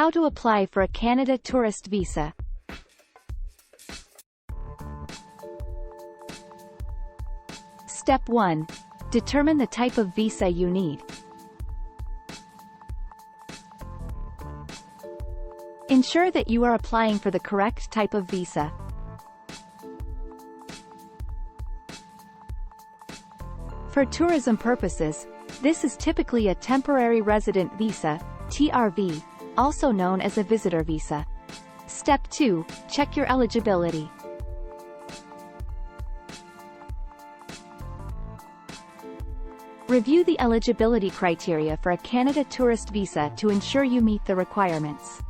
How to apply for a Canada tourist visa. Step 1. Determine the type of visa you need. Ensure that you are applying for the correct type of visa. For tourism purposes, this is typically a temporary resident visa, TRV, also known as a visitor visa. Step 2. Check your eligibility. Review the eligibility criteria for a Canada tourist visa to ensure you meet the requirements.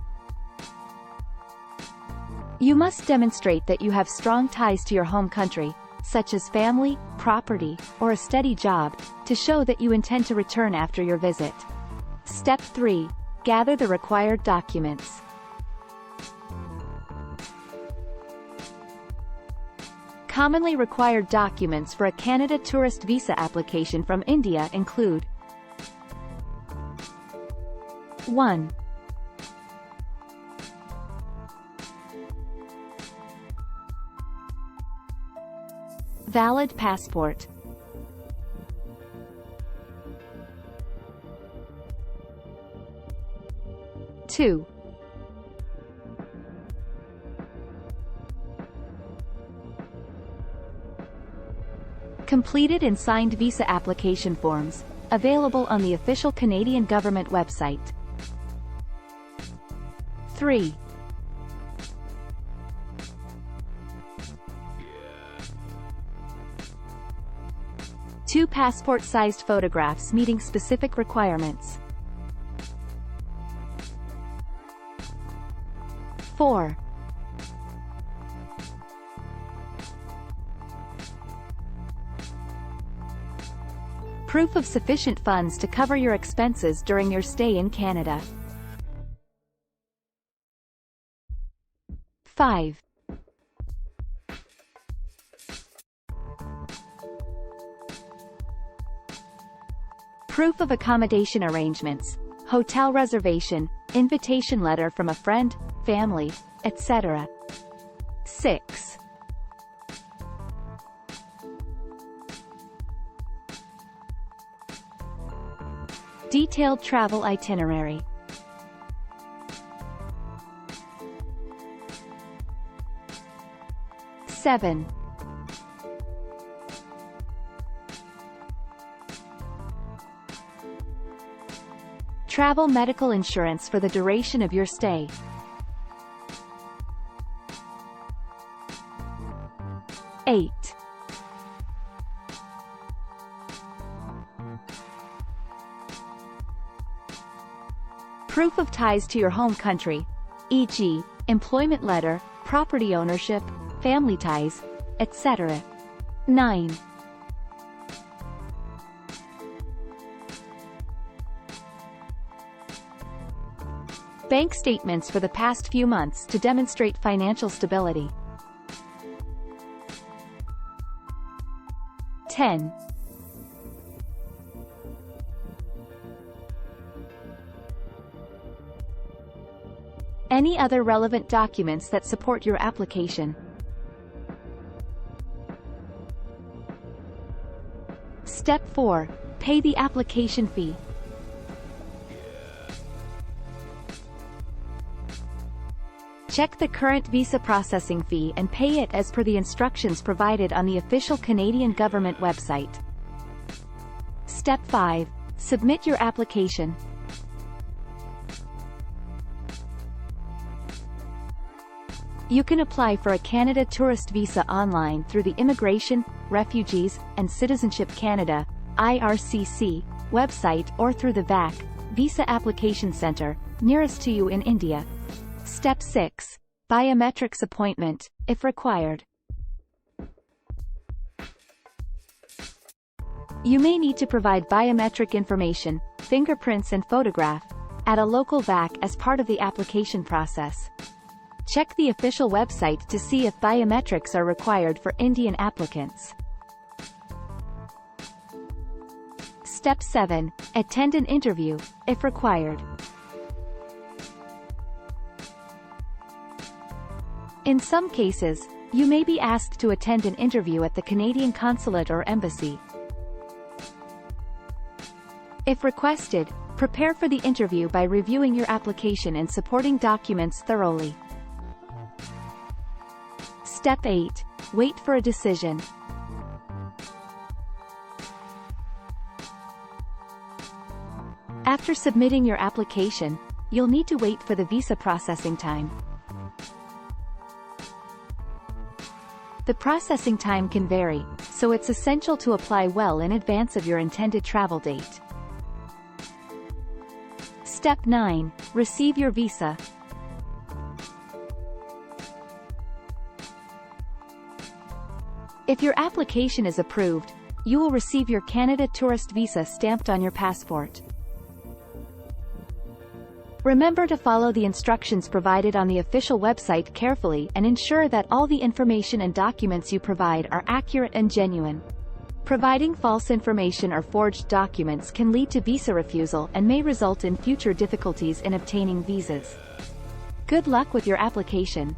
You must demonstrate that you have strong ties to your home country, such as family, property, or a steady job, to show that you intend to return after your visit. Step 3. Gather the required documents. Commonly required documents for a Canada tourist visa application from India include 1. Valid passport. 2. Completed and signed visa application forms, available on the official Canadian government website. 3. Two passport-sized photographs meeting specific requirements. 4. Proof of sufficient funds to cover your expenses during your stay in Canada. 5. Proof of accommodation arrangements, hotel reservation, invitation letter from a friend, family, etc. 6. Detailed travel itinerary. 7. Travel medical insurance for the duration of your stay. 8. Proof of ties to your home country, e.g., employment letter, property ownership, family ties, etc. 9. Bank statements for the past few months to demonstrate financial stability. 10. Any other relevant documents that support your application. Step 4. Pay the application fee. Check the current visa processing fee and pay it as per the instructions provided on the official Canadian government website. Step 5. Submit your application. You can apply for a Canada tourist visa online through the Immigration, Refugees, and Citizenship Canada (IRCC) website or through the VAC Visa Application Centre nearest to you in India. Step 6. Biometrics appointment, if required. You may need to provide biometric information, fingerprints and photograph, at a local VAC as part of the application process. Check the official website to see if biometrics are required for Indian applicants. Step 7. Attend an interview, if required. In some cases, you may be asked to attend an interview at the Canadian consulate or embassy. If requested, prepare for the interview by reviewing your application and supporting documents thoroughly. Step 8. Wait for a decision. After submitting your application, you'll need to wait for the visa processing time. The processing time can vary, so it's essential to apply well in advance of your intended travel date. Step 9. Receive your visa. If your application is approved, you will receive your Canada Tourist Visa stamped on your passport. Remember to follow the instructions provided on the official website carefully and ensure that all the information and documents you provide are accurate and genuine. Providing false information or forged documents can lead to visa refusal and may result in future difficulties in obtaining visas. Good luck with your application.